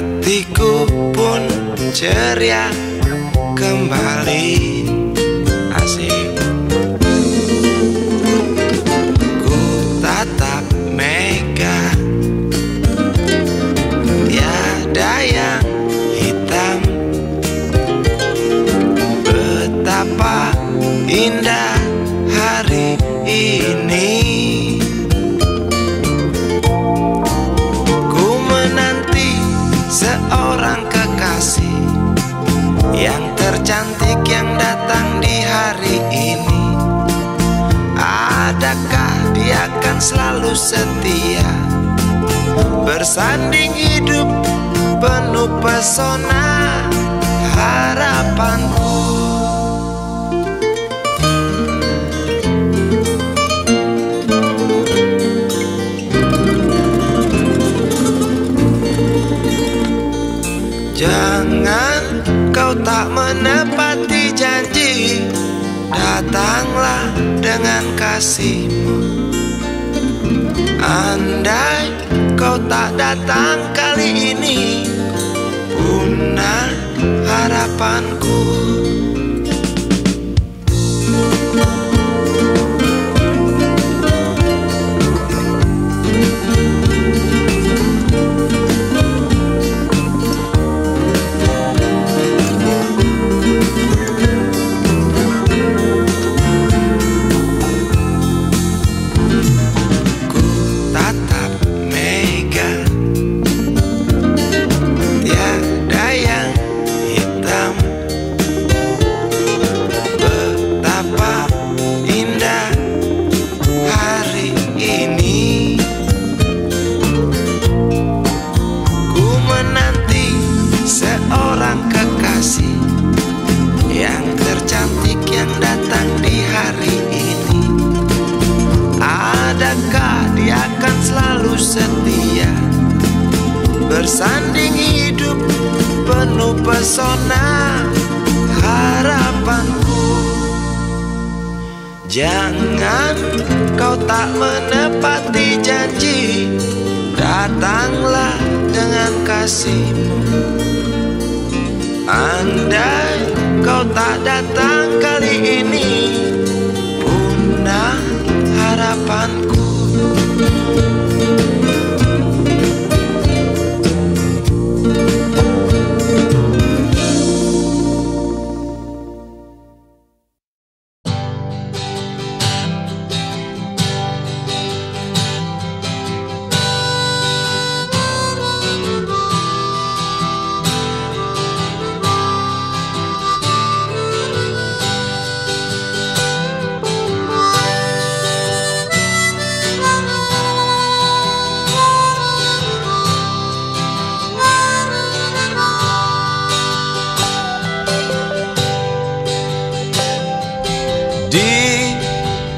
hatiku pun ceria kembali. Asik. Ku tatap mega, tiada yang hitam. Betapa indah hari ini. Ku menanti seorang kekasih yang tercantik yang datang di hari ini. Adakah dia akan selalu setia, bersanding hidup penuh pesona harapanku. Jangan kau tak menepati janji, datanglah dengan kasihmu. Andai kau tak datang kali ini, punah harapanku. Yang tercantik yang datang di hari ini. Adakah dia akan selalu setia, bersanding hidup penuh pesona harapanku. Jangan kau tak menepati janji, datanglah dengan kasihmu. Andai kau tak datang kali ini, punah harapanku.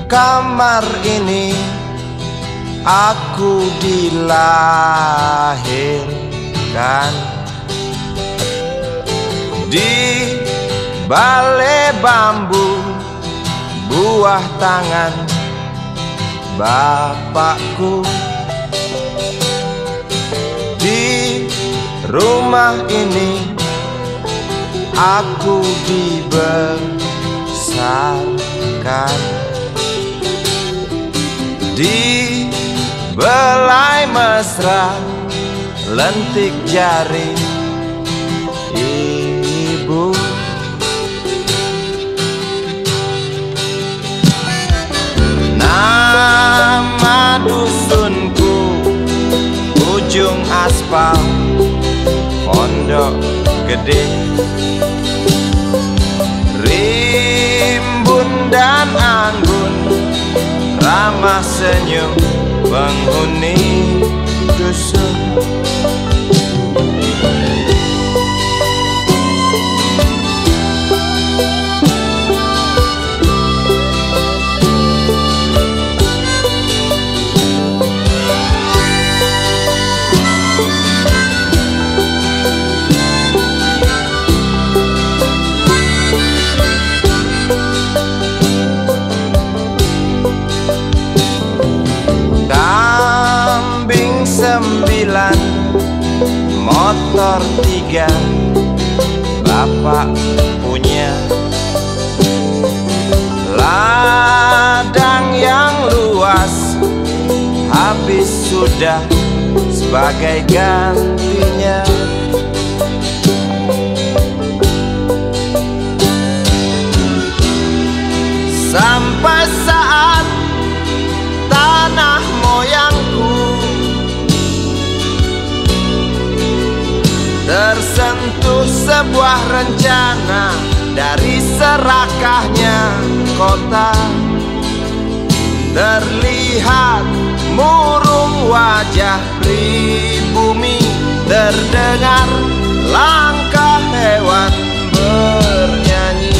Kamar ini aku dilahirkan, di balai bambu buah tangan bapakku. Di rumah ini aku dibesarkan, di belai mesra lentik jari ibu. Nama dusunku ujung aspal Pondok Gede. Rimbun dan anggun ramah senyum penghuni dusun. Kambing 9 motor 3 bapak punya. Ladang yang luas habis sudah sebagai gantinya. Sampai saat tanah moyangku tersentuh sebuah rencana dari serakahnya kota. Terlihat murung wajah pribumi, terdengar langkah hewan bernyanyi.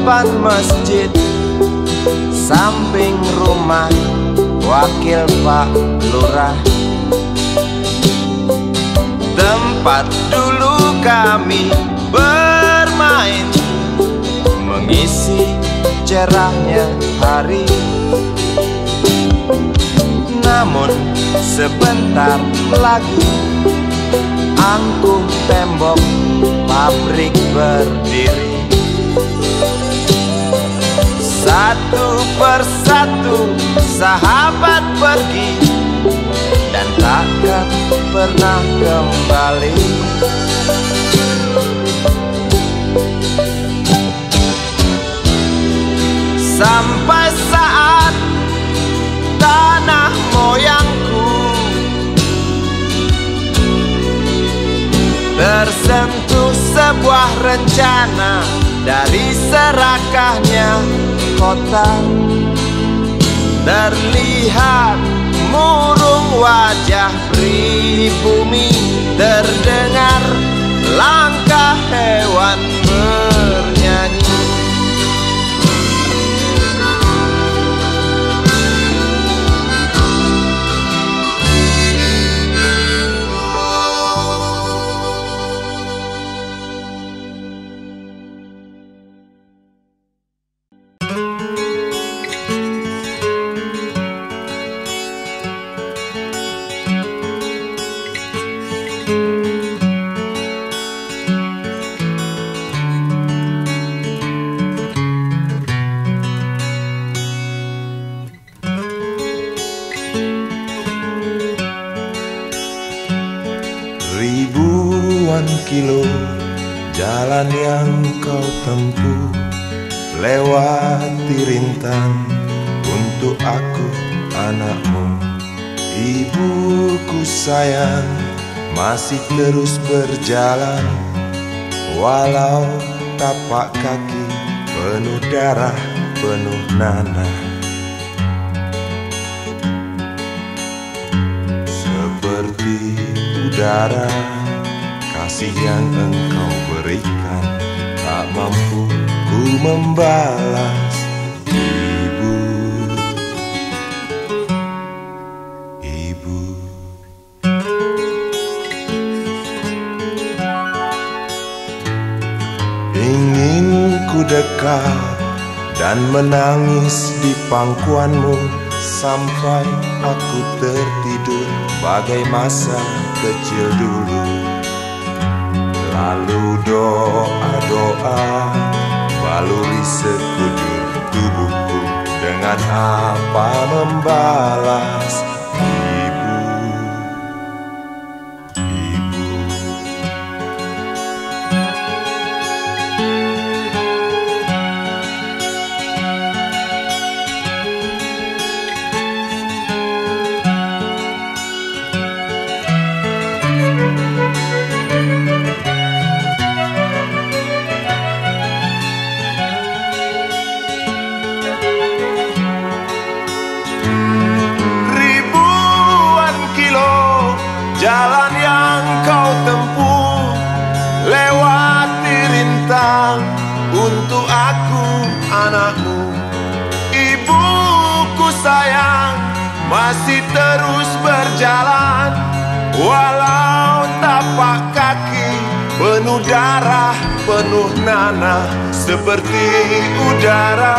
Depan masjid samping rumah wakil Pak Lurah, tempat dulu kami bermain mengisi cerahnya hari. Namun sebentar lagi angkuh tembok pabrik berdiri. Satu persatu sahabat pergi dan takkan pernah kembali. Sampai saat tanah moyangku tersentuh sebuah rencana dari serakahnya kota. Terlihat murung wajah pribumi, terdengar langkah hewan bernyanyi. Ribuan kilo jalan yang kau tempuh, lewati rintang untuk aku anakmu. Ibuku sayang masih terus berjalan, walau tapak kaki penuh darah, penuh nanah. Seperti udara, kasih yang engkau berikan tak mampu ku membalas. Ibu, ibu. Ingin ku dekat dan menangis di pangkuanmu sampai aku tertidur bagai masa kecil dulu. Lalu doa-doa baluri sekujur tubuhku, dengan apa membalas. Ibu, ibu. masih terus berjalan, walau tapak kaki penuh darah, penuh nanah seperti udara.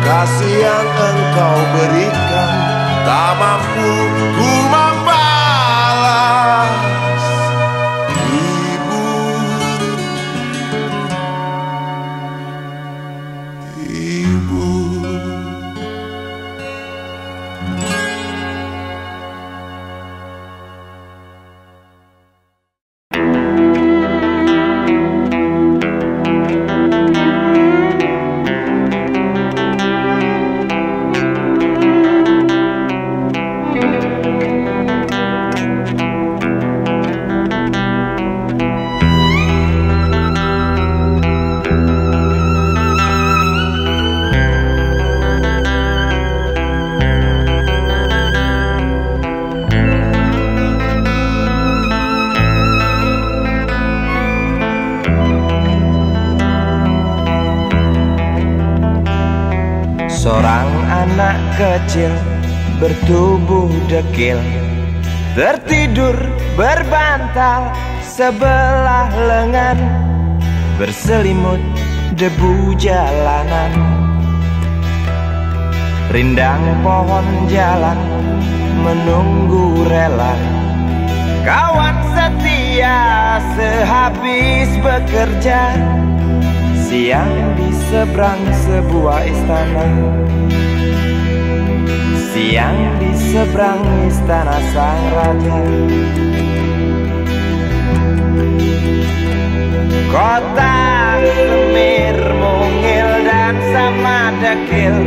Kasih yang engkau berikan tak mampu ku membalas. Ibu, ibu. Seorang anak kecil bertubuh dekil tertidur berbantal sebelah lengan, berselimut debu jalanan. Rindang pohon jalan menunggu rela, kawan setia sehabis bekerja. Siang di seberang sebuah istana, siang di seberang istana sang raja. Kota Semir, Mungil dan Samadekil,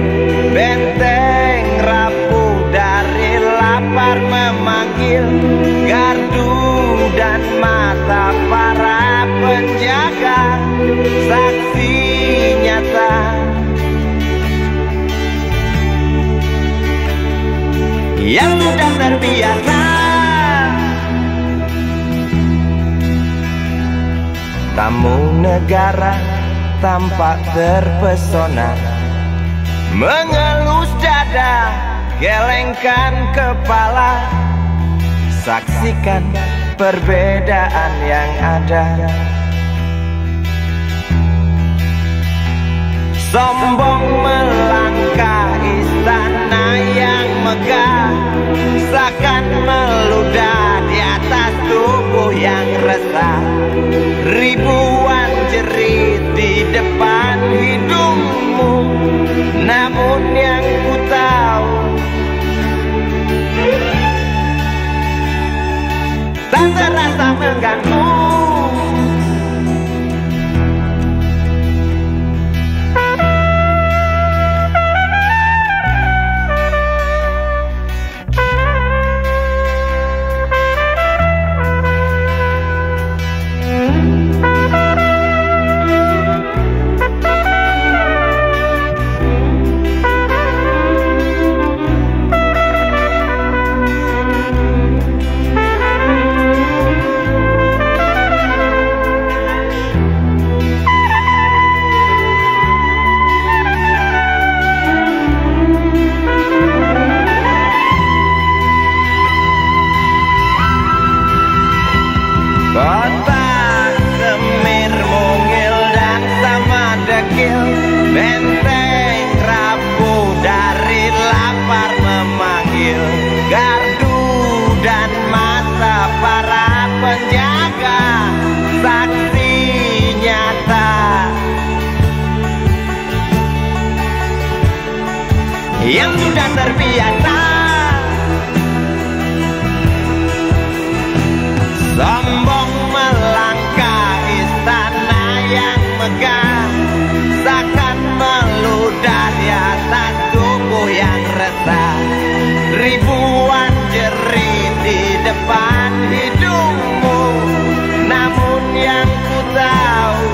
benteng rapuh dari lapar memanggil. Gardu dan mata para penjaga, saksi nyata yang sudah terbiasa. Tamu negara tampak terpesona, mengelus dada, gelengkan kepala. Saksikan perbedaan yang ada. Sombong melangkah istana yang megah, seakan meludah di atas tubuh yang resah. Ribuan jerit di depan hidungmu, namun yang ku tahu tak terasa mengganggu. Kota Semir, Mungil dan Samadekil, benteng rapuh dari lapar memanggil. Gardu dan mata para penjaga, saksi nyata yang sudah terbiasa. Sombong melangkah istana yang megah, seakan meludah di atas tubuh yang resah. Ribuan jerit di depan hidungmu, namun yang ku tahu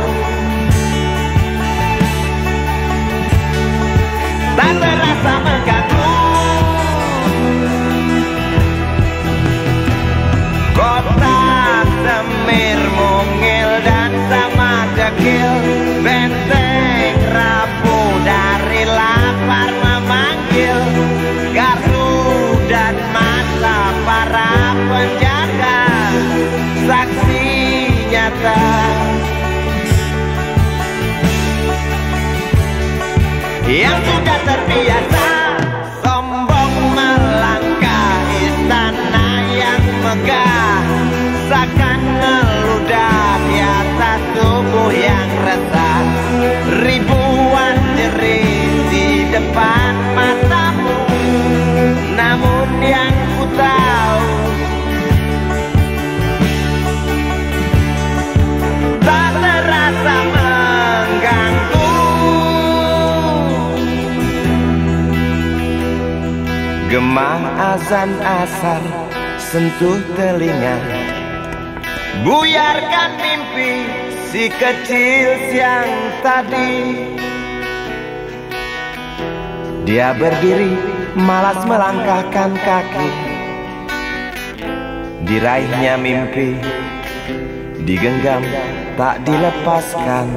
tak terasa mengganggu. Kota yang sudah terbiasa sombong melangkah istana yang megah, seakan meludah di atas tubuh yang resah. Ribuan jerit di depan matamu, namun yang ku tahu tak terasa mengganggu. Gema azan asar sentuh telinga, buyarkan mimpi si kecil siang tadi. Dia berdiri malas melangkahkan kaki, diraihnya mimpi digenggam tak dilepaskan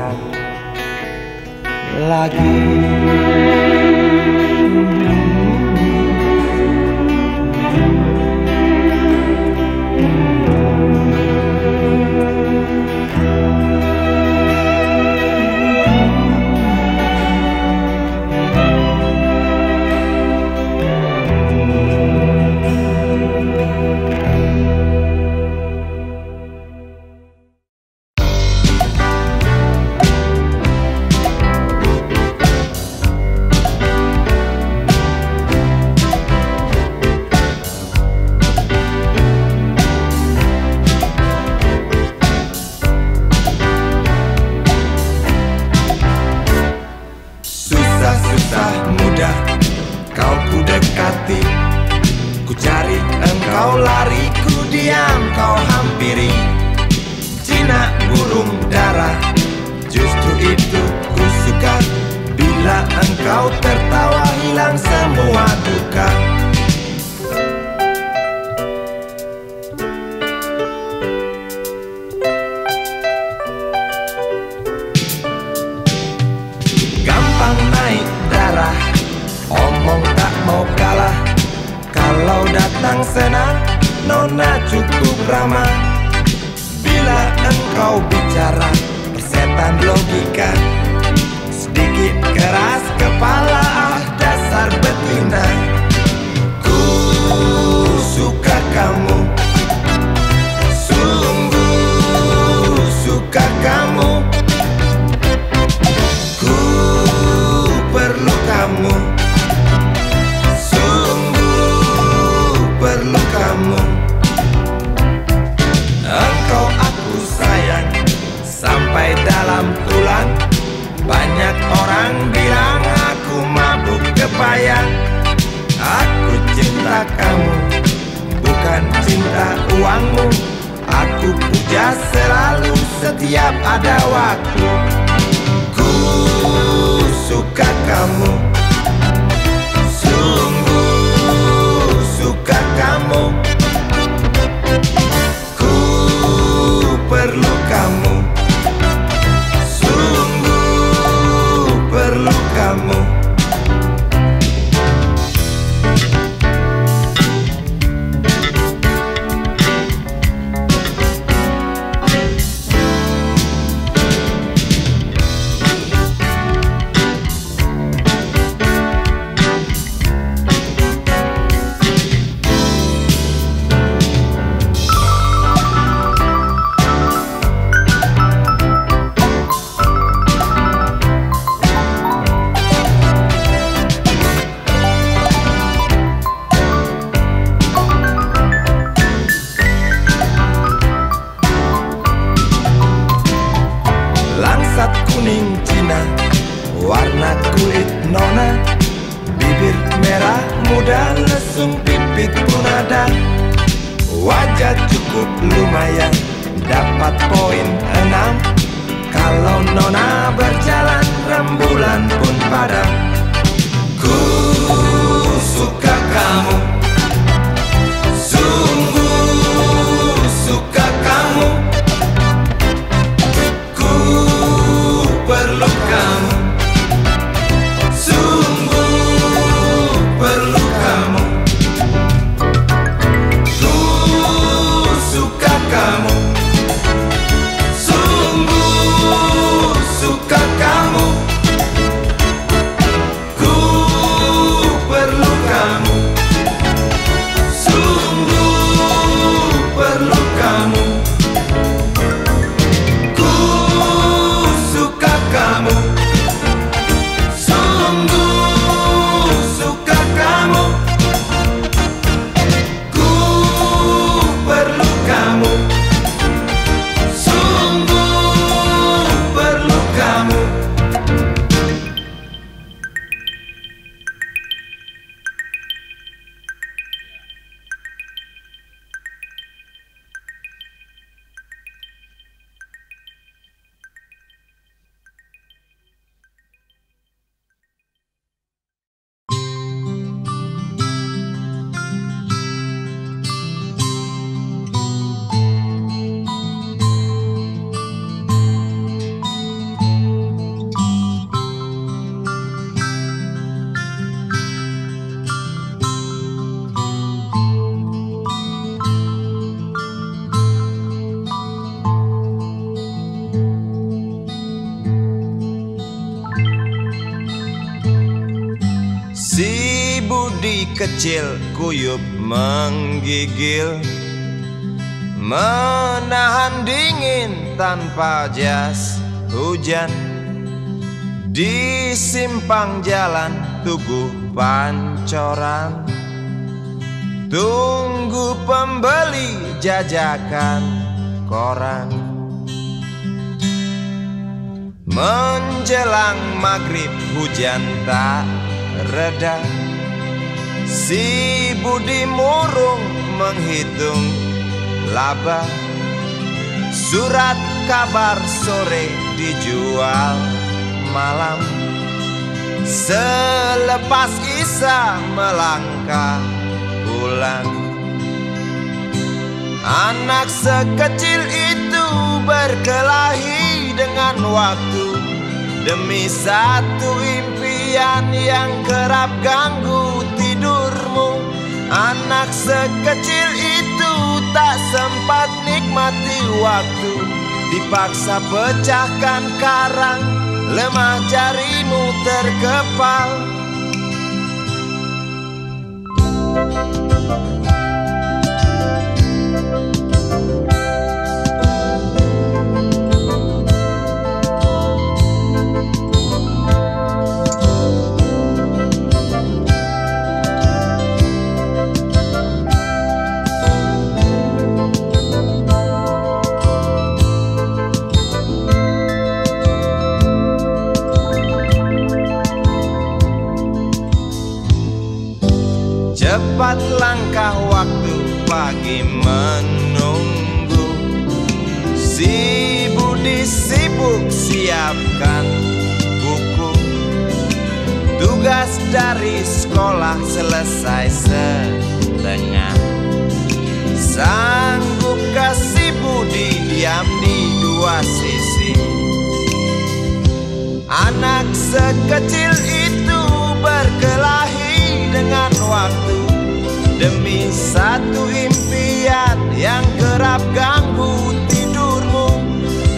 lagi. Susah mudah kau ku dekati, ku cari engkau lari, ku diam kau hampiri. Jinak burung dara, justru itu ku suka, bila engkau tertawa hilang semua duka. Gampang naik darah, omong tak mau kalah. Kalau datang senang, nona cukup ramah. Bila engkau bicara, persetan logika. Sedikit keras kepala, dasar betina. Ku suka kamu, sungguh suka kamu. Kamu, sungguh perlu kamu. Engkau aku sayang sampai dalam tulang. Banyak orang bilang aku mabuk kepayang. Aku cinta kamu, bukan cinta uangmu. Aku puja selalu setiap ada waktu. Ku suka kamu, sungguh suka kamu. Ku perlu kamu, sungguh perlu kamu. Langsat kuning Cina, warna kulit nona. Bibir merah muda, lesung pipit pun ada. Wajah cukup lumayan, dapat poin 6. Kalau nona berjalan, rembulan pun padam. Ku suka kamu, sungguh suka kamu. Perlu kamu, sungguh perlu kamu. Ku suka kamu, sungguh suka kamu. Budi kecil kuyup menggigil, menahan dingin tanpa jas hujan. Di simpang jalan Tugu Pancoran, tunggu pembeli jajakan koran. Menjelang maghrib hujan tak reda, si Budi murung menghitung laba. Surat kabar sore dijual malam. Selepas Isya melangkah pulang. Anak sekecil itu berkelahi dengan waktu demi satu impian yang kerap ganggu tidurmu. Anak sekecil itu tak sempat nikmati waktu, dipaksa pecahkan karang, lemah jarimu terkepal. Cepat langkah waktu, pagi menunggu. Si Budi sibuk siapkan buku. Tugas dari sekolah selesai setengah. Sanggupkah si Budi diam di dua sisi? Anak sekecil itu berkelahi dengan waktu demi satu impian yang kerap ganggu tidurmu.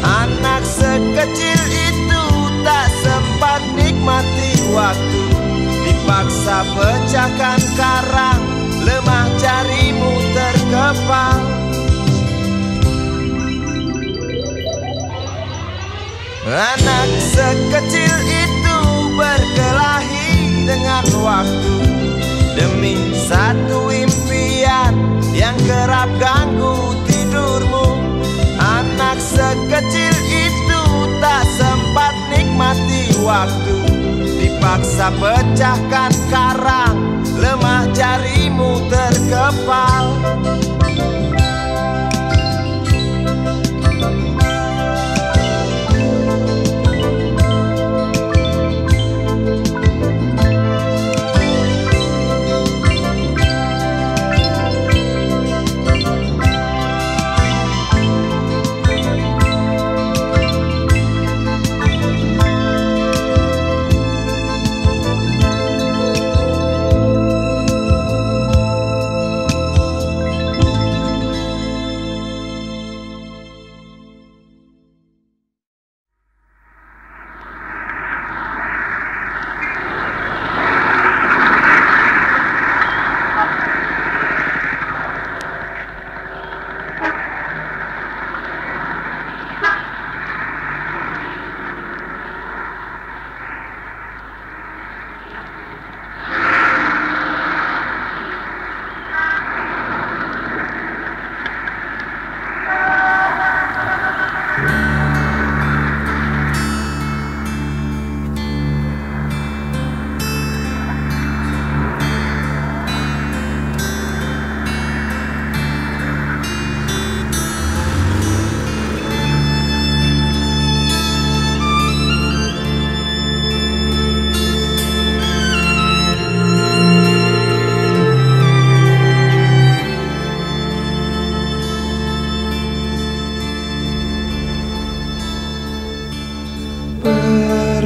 Anak sekecil itu tak sempat nikmati waktu, dipaksa pecahkan karang, lemah jarimu terkepal. Anak sekecil itu berkelahi dengan waktu demi satu impian yang kerap ganggu tidurmu. Anak sekecil itu tak sempat nikmati waktu, dipaksa pecahkan karang, lemah jarimu terkepal.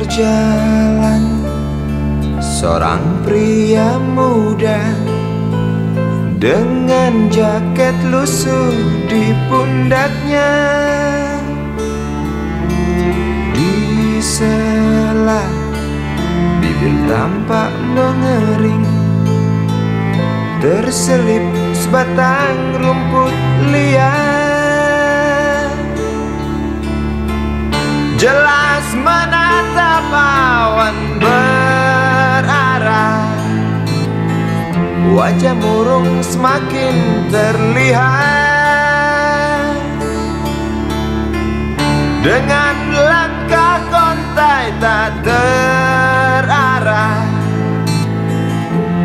Berjalan seorang pria muda dengan jaket lusuh di pundaknya. Di sela bibir tampak mengering, terselip sebatang rumput liar. Jelas menatap awan berarah, wajah murung semakin terlihat. Dengan langkah kontai tak terarah,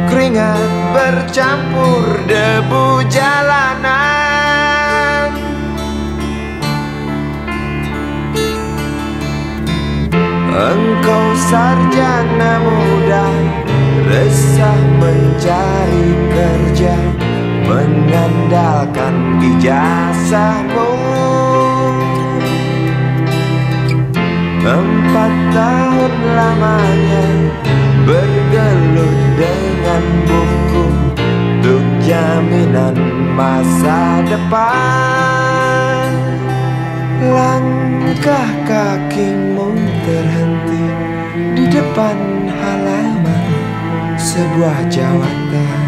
keringat bercampur debu jalanan. Engkau sarjana muda, resah mencari kerja, mengandalkan ijazahmu. 4 tahun lamanya bergelut dengan buku untuk jaminan masa depan. Langkah kakimu terhenti di depan halaman sebuah jawatan.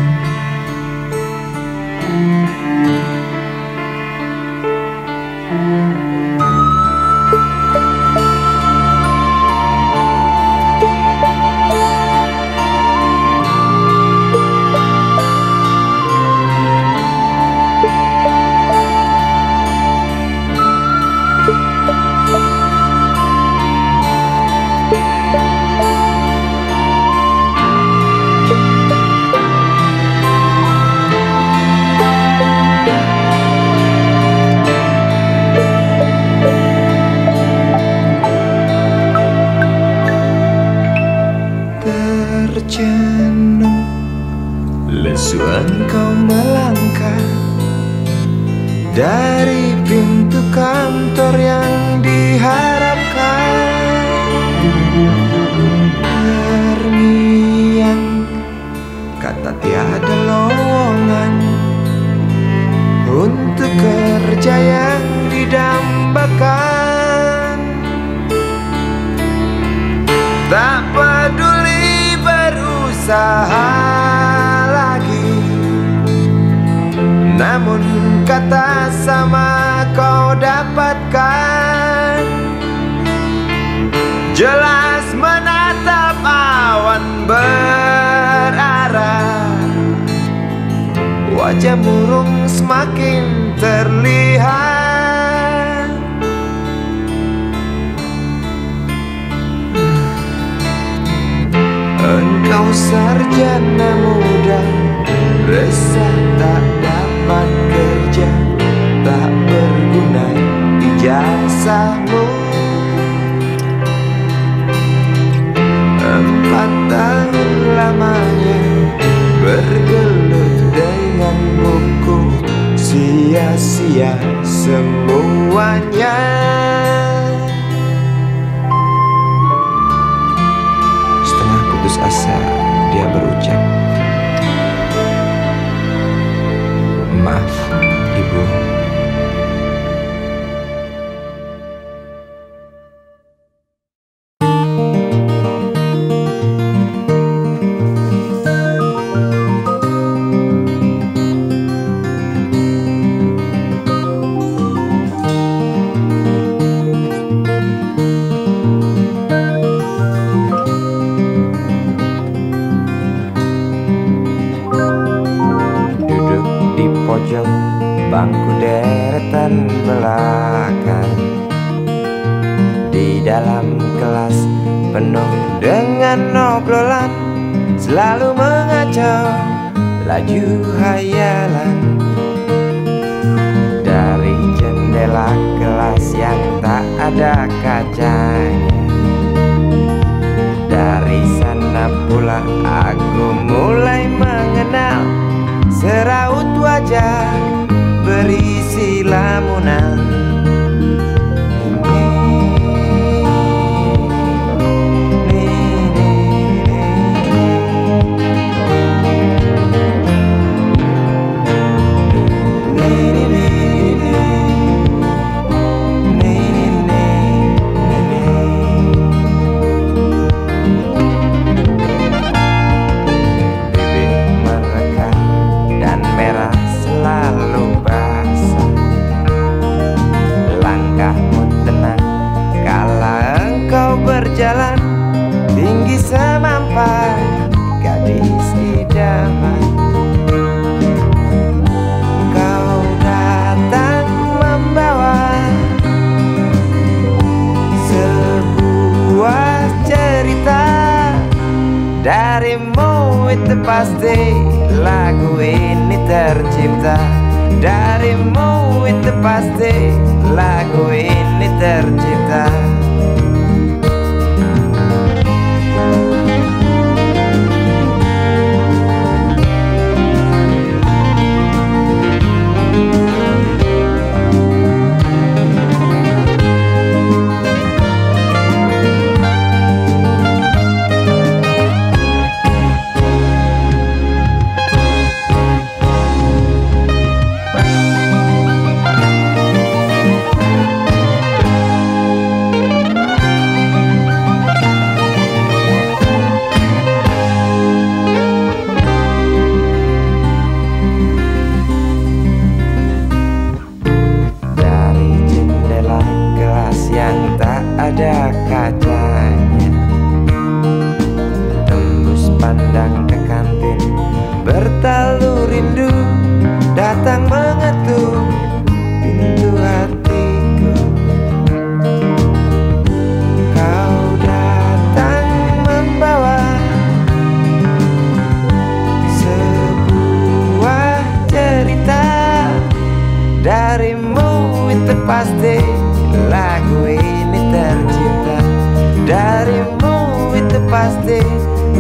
Terjenuh, lesu engkau melangkah dari pintu kantor yang diharapkan. Terngiang kata tiada lowongan untuk kerja yang didambakan. Tak peduli berusaha lagi, namun kata sama kau dapatkan. Jelas menatap awan berarah, wajah murung semakin terlihat. Engkau sarjana muda, resah tak dapat kerja, tak berguna ijazahmu. 4 tahun lamanya bergelut dengan buku, sia-sia semuanya. Setengah putus asa dia berucap, "Maaf, Ibu." Pojok bangku deretan belakang, di dalam kelas penuh dengan obrolan, selalu mengacau laju hayalan. Dari jendela kelas yang tak ada kacanya, dari sana pula aku mulai mengenal seraut wajah berisi lamunan. Darimu itu pasti lagu ini tercipta. Darimu itu pasti lagu ini tercipta. Ada kacanya, tembus pandang ke kantin, bertalu rindu datang mengetuk pintu hatiku. Kau datang membawa sebuah cerita. Darimu itu pasti lagu ini tercipta. Darimu itu pasti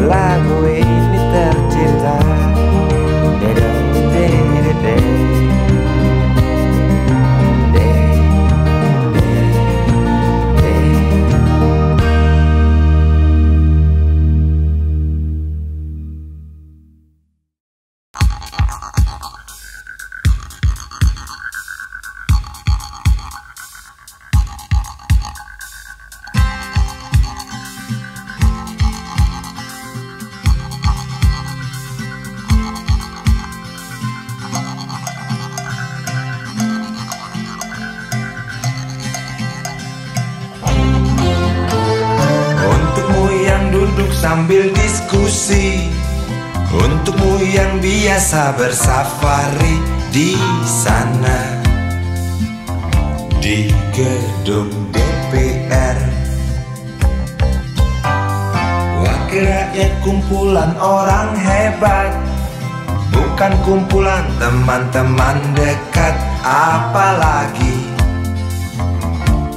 lagu ini tercipta. Sambil diskusi, untukmu yang biasa bersafari di sana, di gedung DPR. Wakil rakyat kumpulan orang hebat, bukan kumpulan teman-teman dekat. Apalagi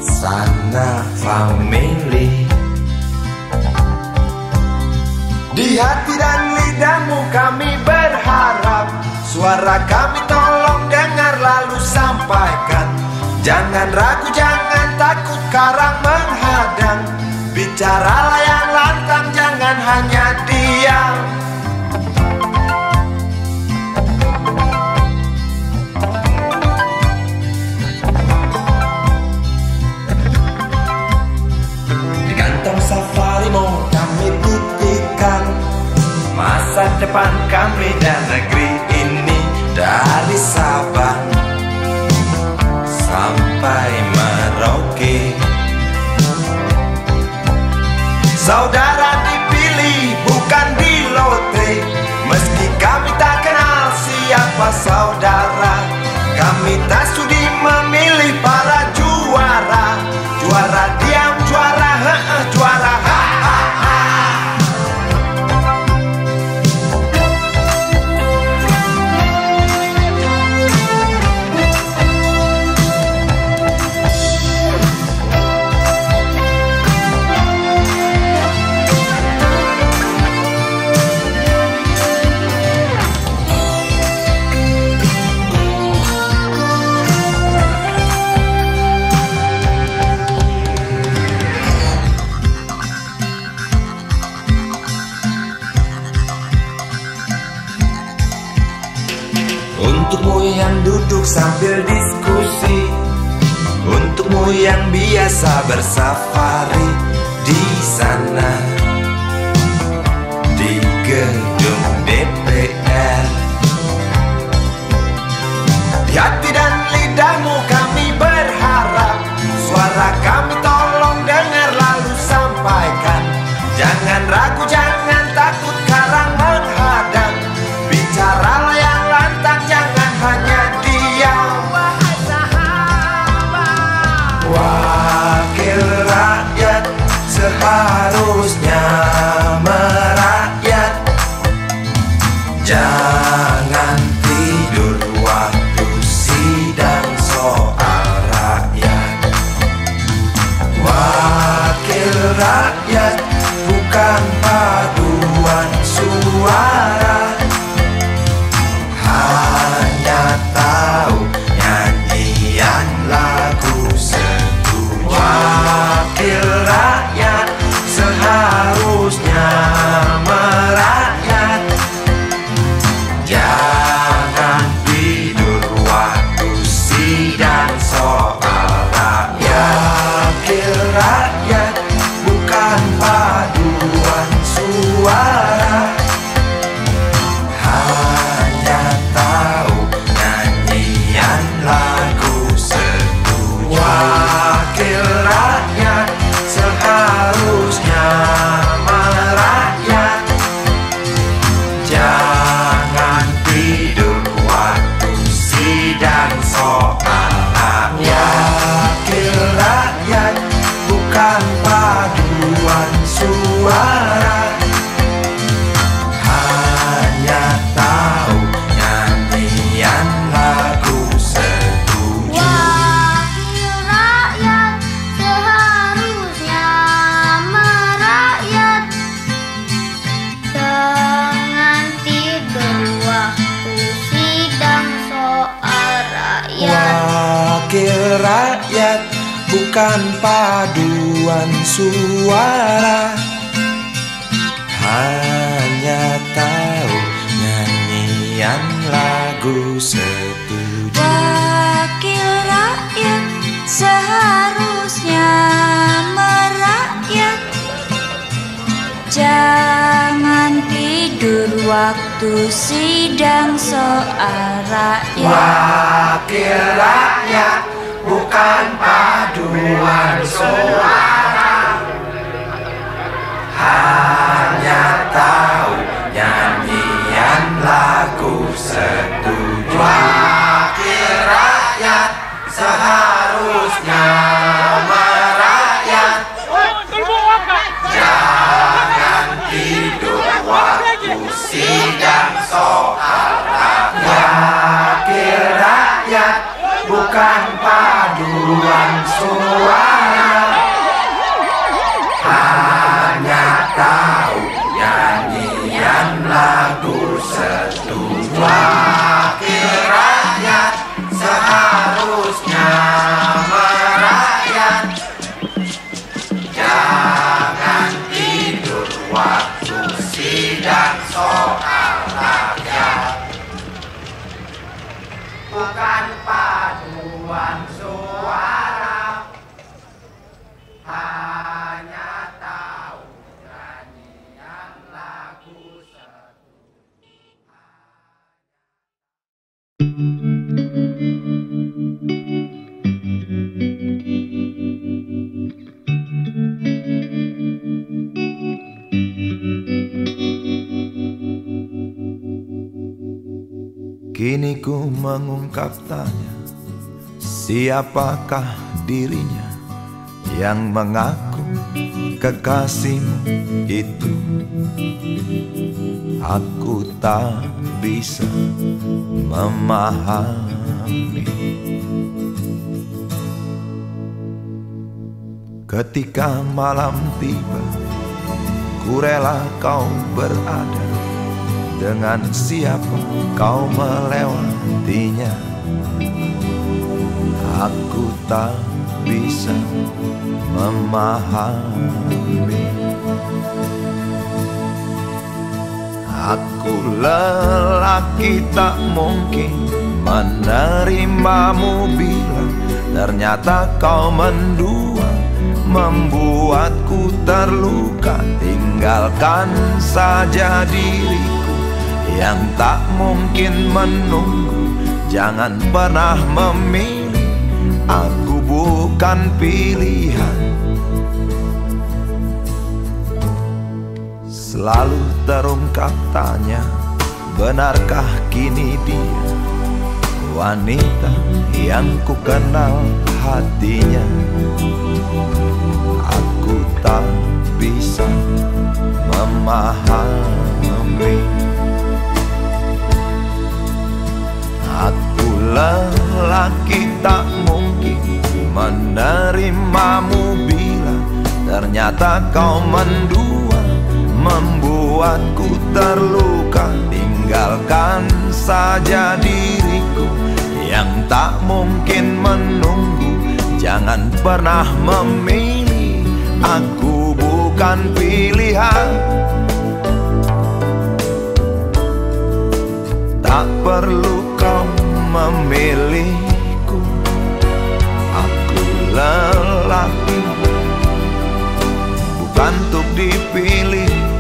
sana family. Di hati dan lidahmu kami berharap, suara kami tolong dengar lalu sampaikan. Jangan ragu, jangan takut karang menghadang. Bicaralah yang lantang, jangan hanya diam. Di kantong safarimu kami titipkan masa depan kami dan negeri ini, dari Sabang sampai Merauke. Saudara dipilih bukan di lotre, meski kami tak kenal siapa saudara. Kami tak sudi memilih para juara. Juara diam, juara juara ha. Untukmu yang duduk sambil diskusi, untukmu yang biasa bersafari di sana, di gedung DPR. Di hati dan lidahmu kami berharap, suara kami tolong dengar lalu sampaikan. Jangan ragu, jangan takut karang menghadang. Bicaralah yang lantang, jangan hanya diam. Wakil rakyat seharusnya Jangan tidur waktu sidang soal rakyat. Wakil rakyat bukan paduan suara, hanya tahu nyanyian lagu setuju. Wakil rakyat seharusnya merakyat. Jangan tidur waktu sidang soal rakyat. Wakil rakyat bukan paduan suara, hanya tahu nyanyian lagu setuju. Wakil rakyat seharusnya merakyat. Jangan tidur waktu sidang soal rakyat. Wakil rakyat bukan paduan suara, hanya tahu nyanyian lagu setuju. Wakil rakyat seharusnya merakyat. Jangan tidur waktu sidang soal rakyat. Wakil rakyat bukan paduan suara, hanya tahu nyanyian lagu setuju. Wakil rakyat seharusnya merakyat. Jangan tidur waktu sidang soal rakyat. Wakil rakyat bukan paduan suara, hanya tahu nyanyian lagu setuju. Wakil rakyat seharusnya merakyat. Jangan tidur waktu sidang soal rakyat. Wakil rakyat bukan paduan suara, hanya tahu nyanyian lagu setuju. Wakil rakyat seharusnya merakyat. Jangan tidur waktu sidang soal rakyat. Bukan paduan suara, hanya tahu nyanyian lagu setuju. Kini ku mengungkap tanya, siapakah dirinya yang mengaku kekasihmu itu? Aku tak bisa memahami. Ketika malam tiba, ku rela kau berada. Dengan siapa kau melewatinya? Aku tak bisa memahami. Aku lelaki tak mungkin menerimamu bila ternyata kau mendua, membuatku terluka. Tinggalkan saja diriku yang tak mungkin menunggu. Jangan pernah memilih, aku bukan pilihan. Selalu terungkap tanya, benarkah kini dia wanita yang ku kenal hatinya? Aku tak bisa memahami. tak mungkin menerimamu bila ternyata kau mendua, membuatku terluka. Tinggalkan saja diriku yang tak mungkin menunggu. Jangan pernah memilih, aku bukan pilihan. Tak perlu kau memilihku, aku lelaki bukan untuk dipilih.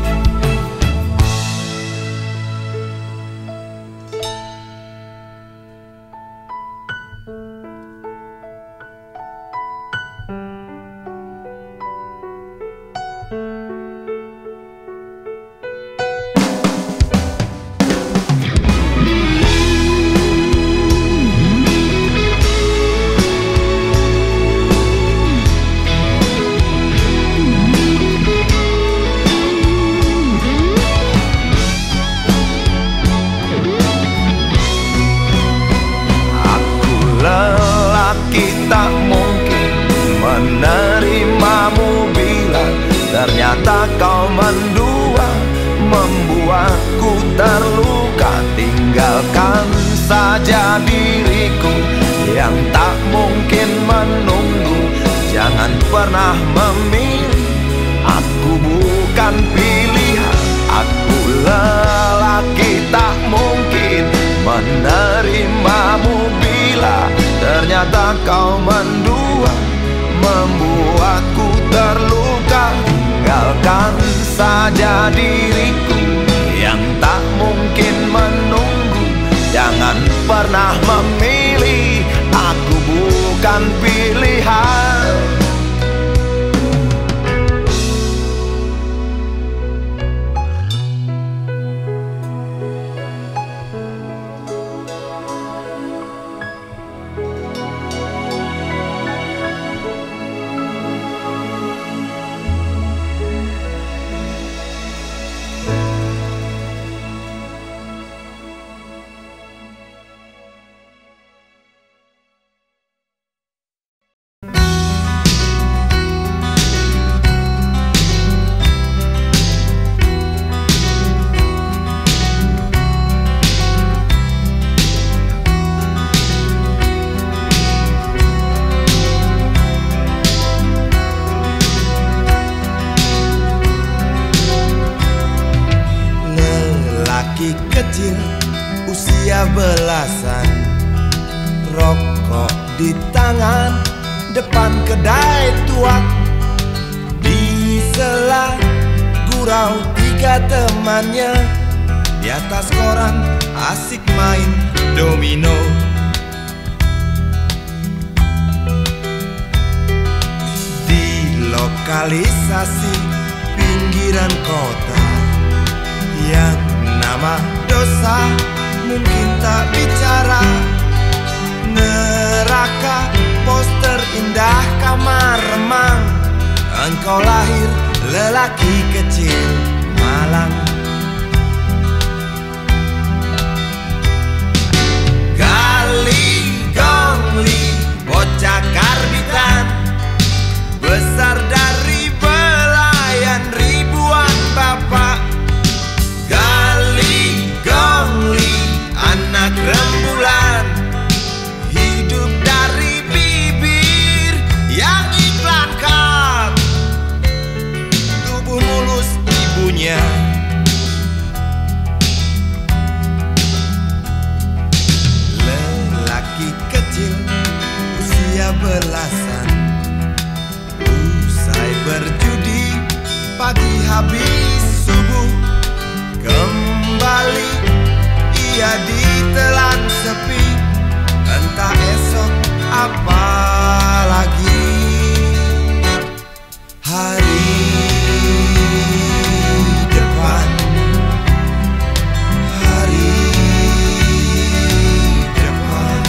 Tak mungkin menerimamu bila ternyata kau mendua, membuatku terluka. Tinggalkan saja diriku yang tak mungkin menunggu. Jangan pernah memilih, aku bukan pilihan. Aku lelaki tak mungkin menerimamu bila ternyata kau mendua, membuatku terluka. Tinggalkan saja diriku yang tak mungkin menunggu. Jangan pernah memilih, aku bukan pilihan. Kecil usia belasan, rokok di tangan depan kedai tuak. Di sela gurau tiga temannya, di atas koran asik main domino. Di lokalisasi pinggiran kota yang nama dosa mungkin tak bicara, neraka poster indah kamar remang. Engkau lahir lelaki kecil malang. Gali gongli bocah karbitan, besar dari belayan ribuan bapak. Anak rembulan, hidup dari bibir yang iklan kap, tubuh mulus ibunya. Lelaki kecil usia belasan, usai berjudi pagi habis subuh, kembali ia ditelan sepi. Entah esok apa lagi. Hari depan, hari depan.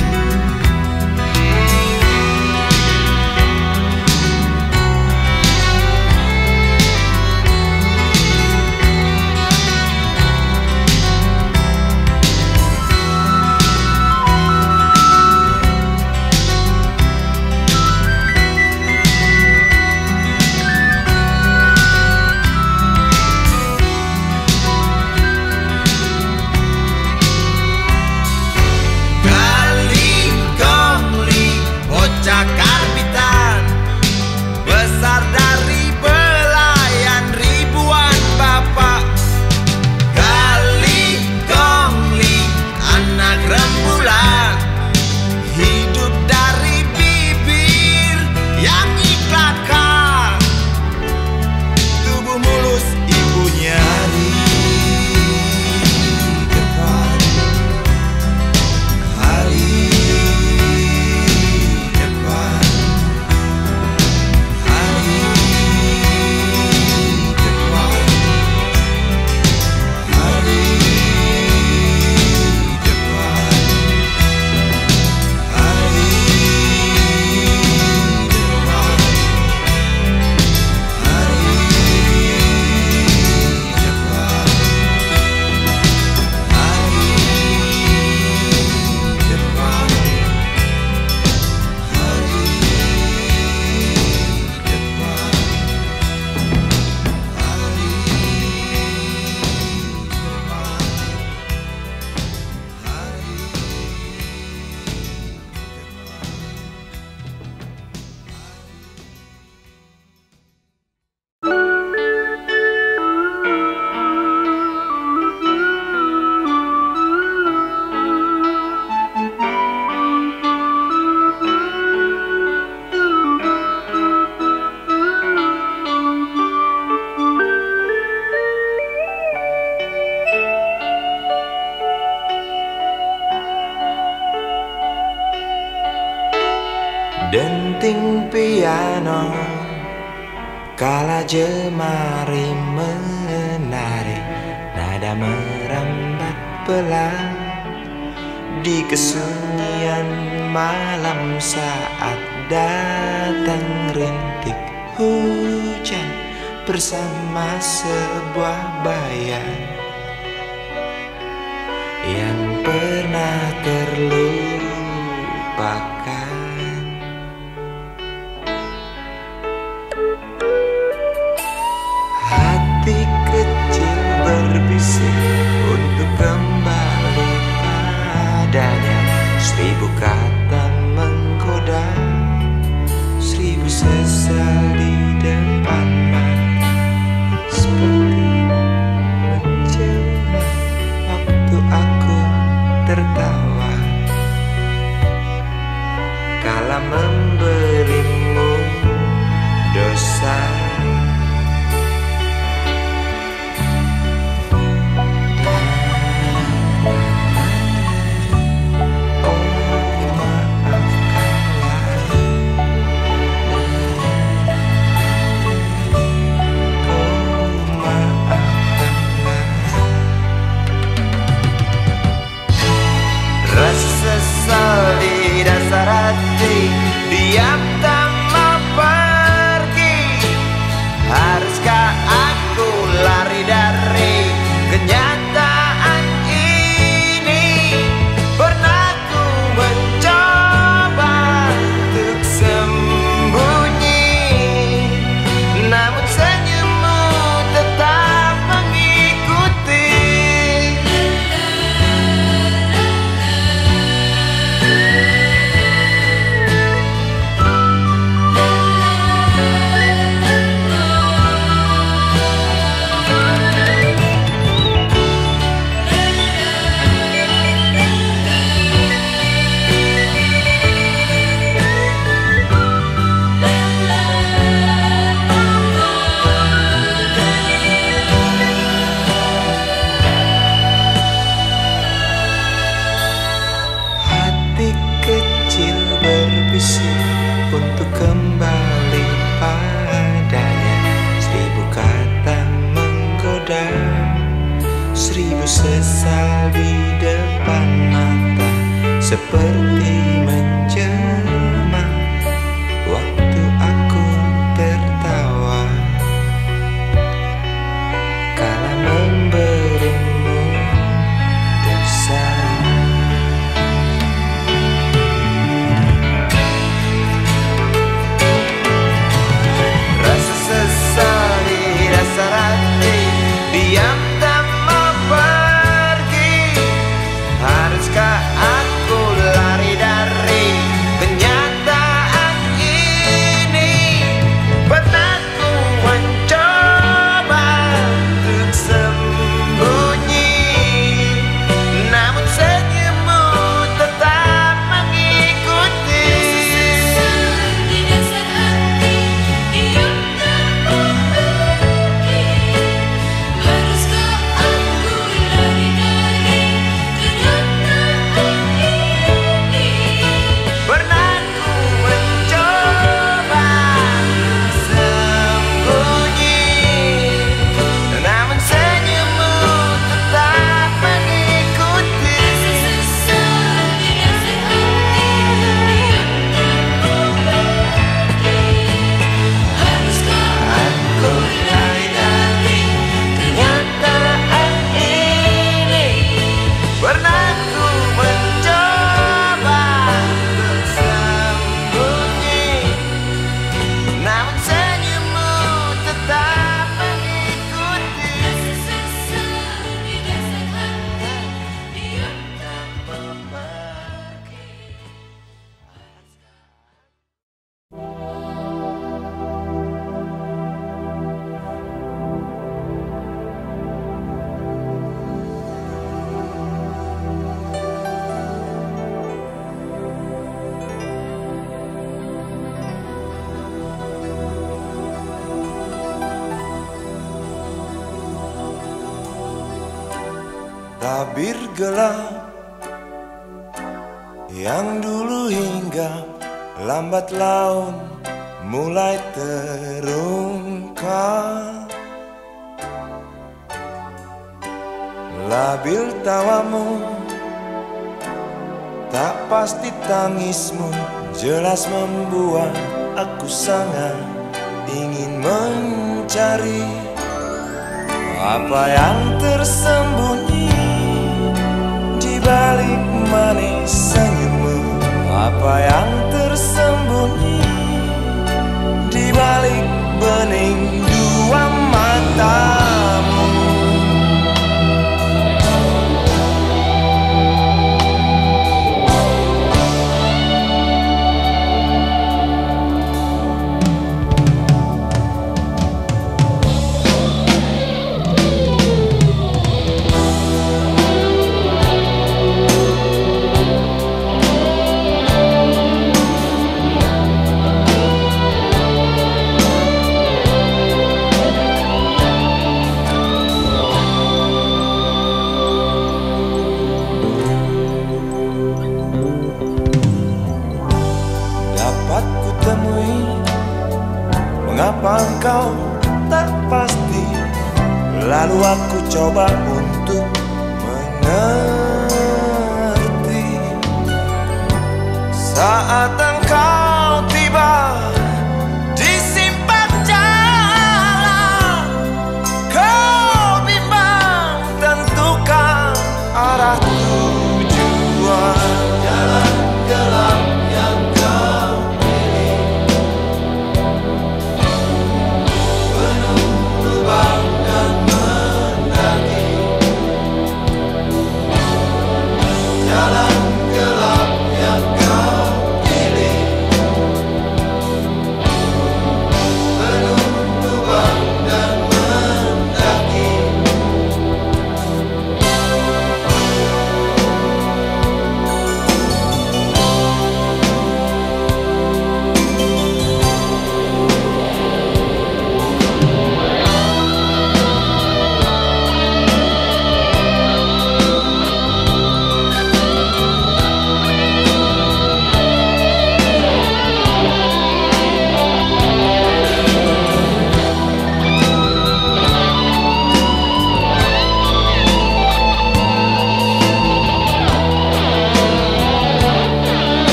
denting piano kala jemari menari, nada merambat pelan di kesunyian malam saat datang rintik hujan bersama sebuah bayang yang pernah terlupakan. Hati kecil berbisik untuk kembali padanya. 1000 kata menggoda, 1000 sesal di depan mata, seperti menjelma waktu aku tertawa kala memberimu dosa. Di dasar hati diam tak mau pergi. Haruskah aku lari dari kenyataan ini? Pernah ku mencoba untuk sembunyi, namun senyummu tetap mengikuti. Berbisik untuk kembali padanya. 1000 kata menggoda, 1000 sesal di depan mata, seperti menjelma waktu aku tertawa kala memberimu dosa. Diam tak mau pergi. Haruskah aku lari dari kenyataan ini? Pernah ku mencoba untuk sembunyi, namun senyummu tetap mengikuti. Di dasar hati diam tak mau pergi. Haruskah aku lari dari kenyataan ini? Pernah ku mencoba sembunyi, namun senyummu tetap mengikuti. Aku lari dari kenyataan ini. Pernah ku mencoba untuk sembunyi, namun senyummu tetap mengikuti. Tabir gelap yang dulu hinggap Lambat laun mulai terungkap, labil tawamu, tak pasti tangismu, jelas membuat aku sangat ingin mencari apa yang tersembunyi di balik manis senyummu, apa yang tersembunyi di balik bening dua matamu. Mengapa engkau tak pasti? Lalu aku coba untuk mengerti. Saat engkau tiba di simpang jalan, kau bimbang tentukan arah tujuan. Jalan gelap yang kau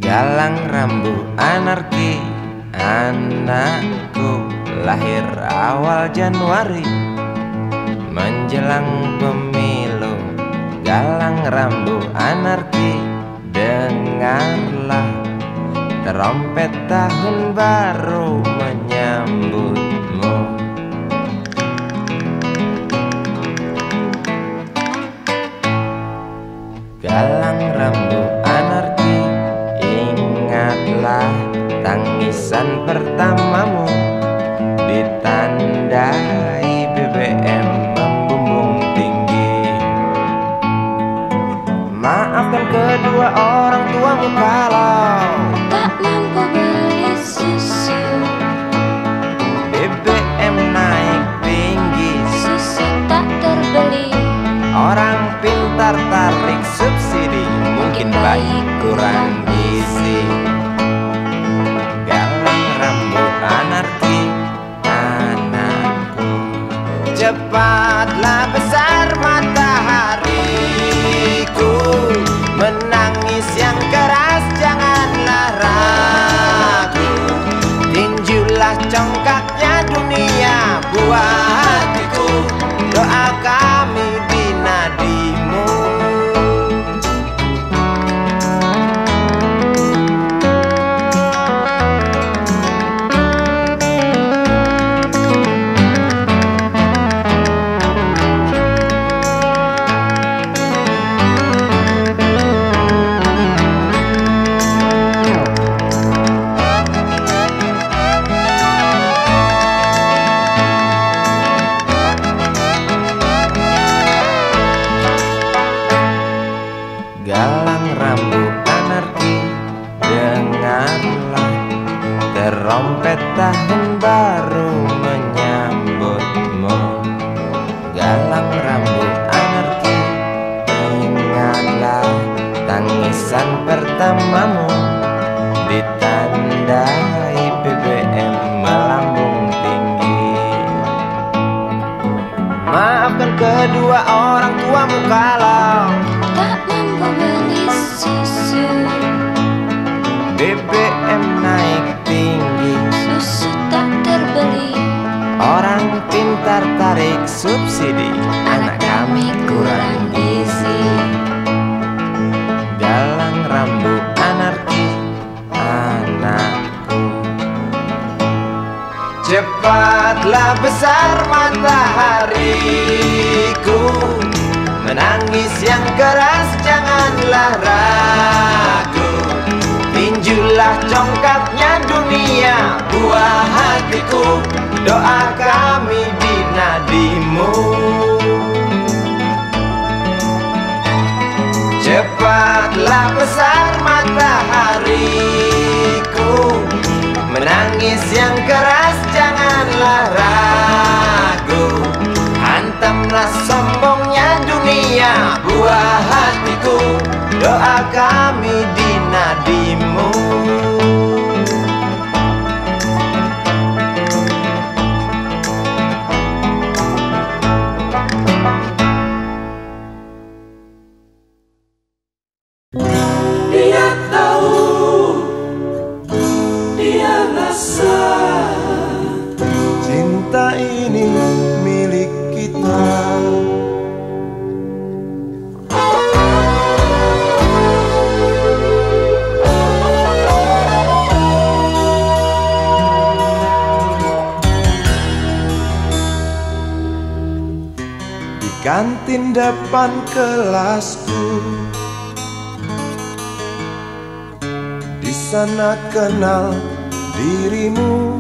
Galang rambu anarki, anakku lahir awal Januari menjelang pemilu. Galang rambu anarki dengan dengarlah trompet tahun baru menyambutmu. Galang rambut anarki, ingatlah tangisan pertamamu, ditandai BBM membumbung tinggi. Maafkan kedua orang tuamu kalau tak mampu beli susu, BBM naik tinggi, susu tak terbeli. orang pintar tarik subsidi, mungkin bayi kurang gizi. Galang rambut anarki, anakku, cepatlah besar matahariku, menangis yang keras janganlah ragu, tinjulah congkaknya dunia buah hatiku, doa kami di nadimu. Galang rambut anarki, dengarlah trompet tahun baru menyambutmu. Galang rambut anarki, ingatlah tangisan pertamamu, ditandai BBM melambung tinggi. Maafkan kedua orang tuamu kalau Tak mampu beli susu, BBM naik tinggi, susu tak terbeli. orang pintar tarik subsidi, anak kami kurang gizi. Galang rambut anarki, anakku, cepatlah besar matahariku, menangis yang keras janganlah ragu, tinjulah congkaknya dunia buah hatiku, doa kami di nadimu. Cepatlah besar matahariku, menangis yang keras janganlah ragu, hantamlah sombongnya dunia buah hatiku, doa kami di nadimu. Dia tahu, dia rasa cinta ini milik kita. Di kantin depan kelasku, di sana kenal dirimu,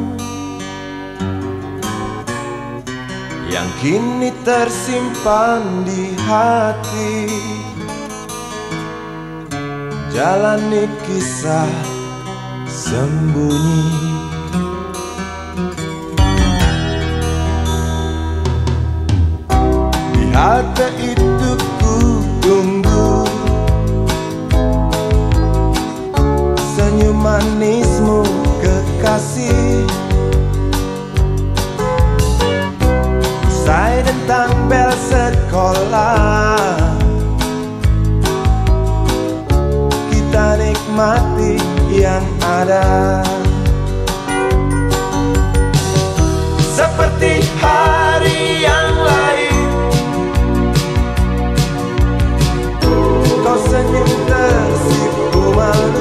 yang kini tersimpan di hati. Jalani kisah sembunyi, di halte itu ku tunggu senyum manismu kekasih. Usai dentang bel sekolah, kita nikmati yang ada. Seperti hari yang lain, kau senyum tersipu malu.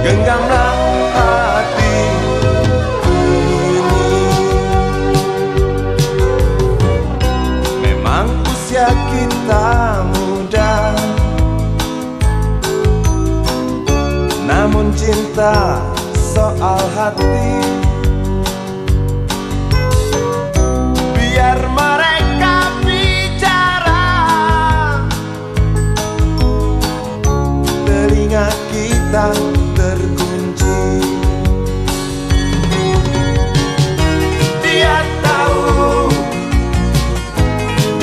Genggamlah hati ini. Memang usia kita muda, namun cinta soal hati. Biar mereka bicara, telinga kita terkunci. Dia tahu,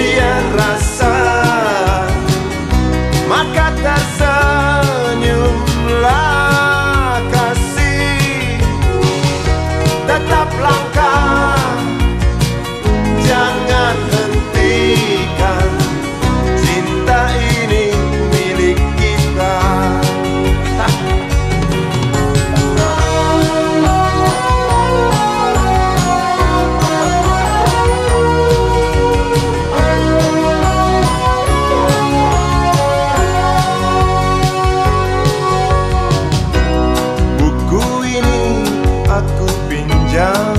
dia rasa, maka tersenyumlah kasih. Tetap langkah, jangan hentikan, cinta ini milik kita. Buku ini aku pinjam,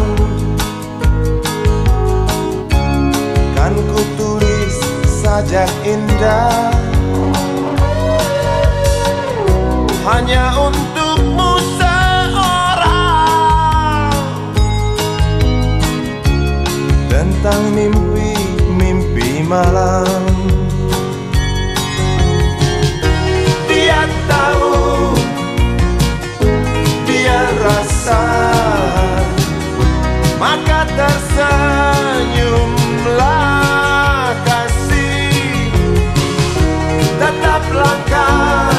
kan ku tulis sajak indah, hanya untukmu seorang, tentang mimpi-mimpi malam. Dia tahu, dia rasa, maka tersenyumlah kasih. Tetap langkah,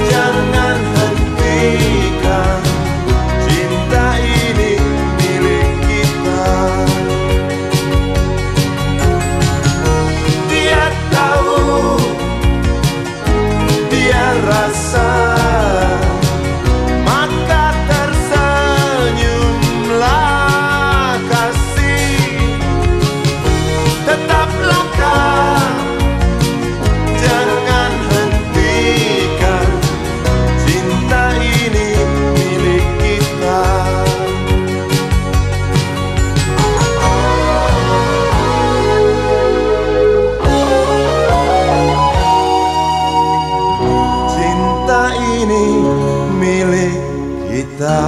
jangan hentikan, cinta ini milik kita. Dia tahu, dia rasa, maka tersenyumlah kasih. Tetap langkah, jangan hentikan, cinta ini milik kita. Cinta ini milik kita.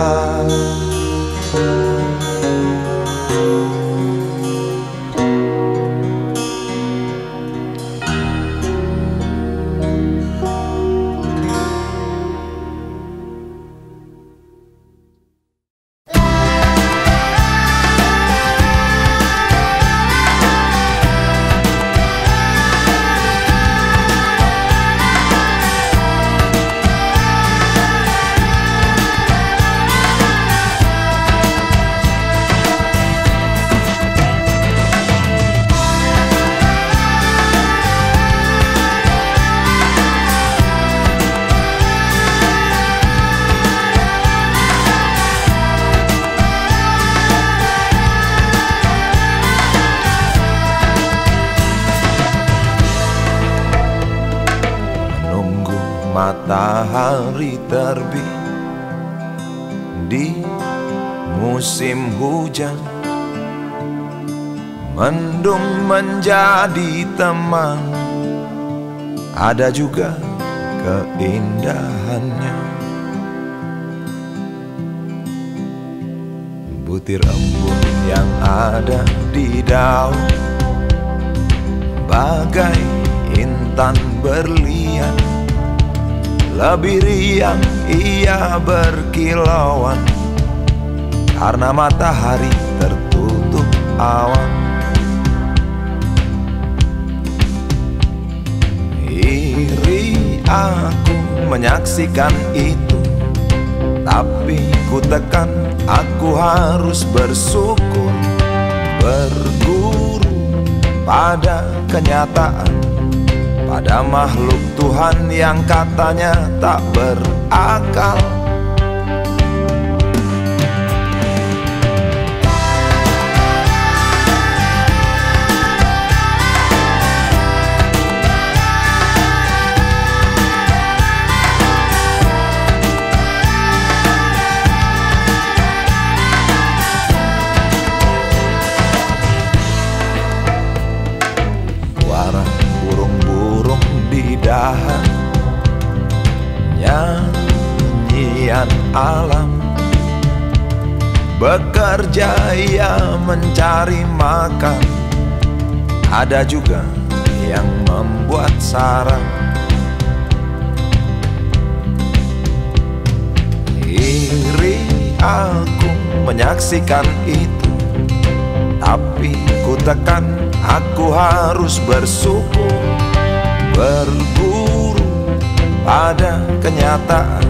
Matahari terbit di musim hujan, mendung menjadi teman, ada juga keindahannya. Butir embun yang ada di daun, bagai intan berlian, lebih riang ia berkilauan, karena matahari tertutup awan. Iri aku menyaksikan itu, tapi ku tekan aku harus bersyukur, berguru pada kenyataan, pada makhluk Tuhan yang katanya tak berakal. keindahan nyanyian alam. Bekerja ia mencari makan, ada juga yang membuat sarang. Iri aku menyaksikan itu, tapi ku tekan aku harus bersyukur, berguru pada kenyataan,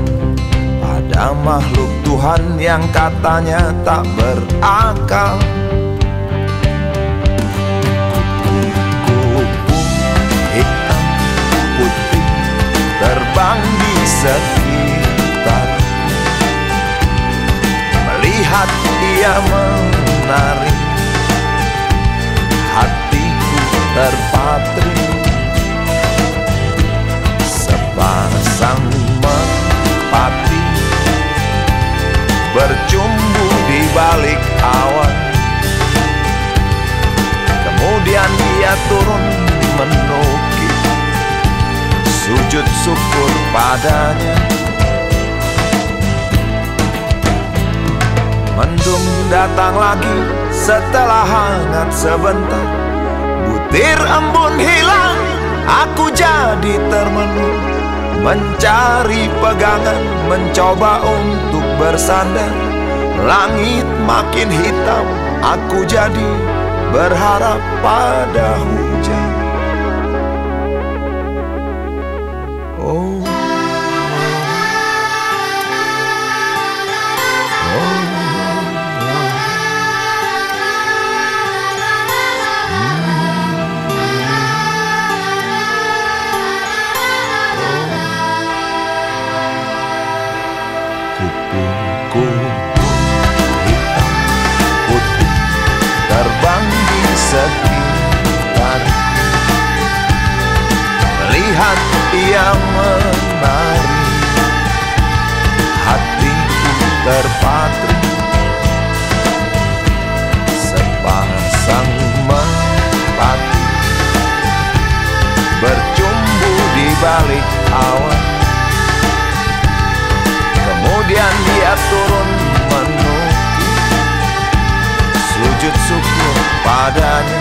pada makhluk Tuhan yang katanya tak berakal. Kupu-kupu hitam putih terbang di sekitar, melihat dia menari, hatiku terpatri. Sepasang merpati bercumbu di balik awan, kemudian dia turun menukik, sujud syukur padanya. Mendung datang lagi setelah hangat sebentar, butir embun hilang, aku jadi termenung, mencari pegangan, mencoba untuk bersandar. Langit makin hitam, aku jadi berharap pada hujan. Oh, kupu-kupu hitam putih terbang di sekitar, melihat ia menari, hatiku terpatri. Sepasang merpati bercumbu di balik awan, kemudian dia turun menukik, sujud syukur padanya.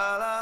La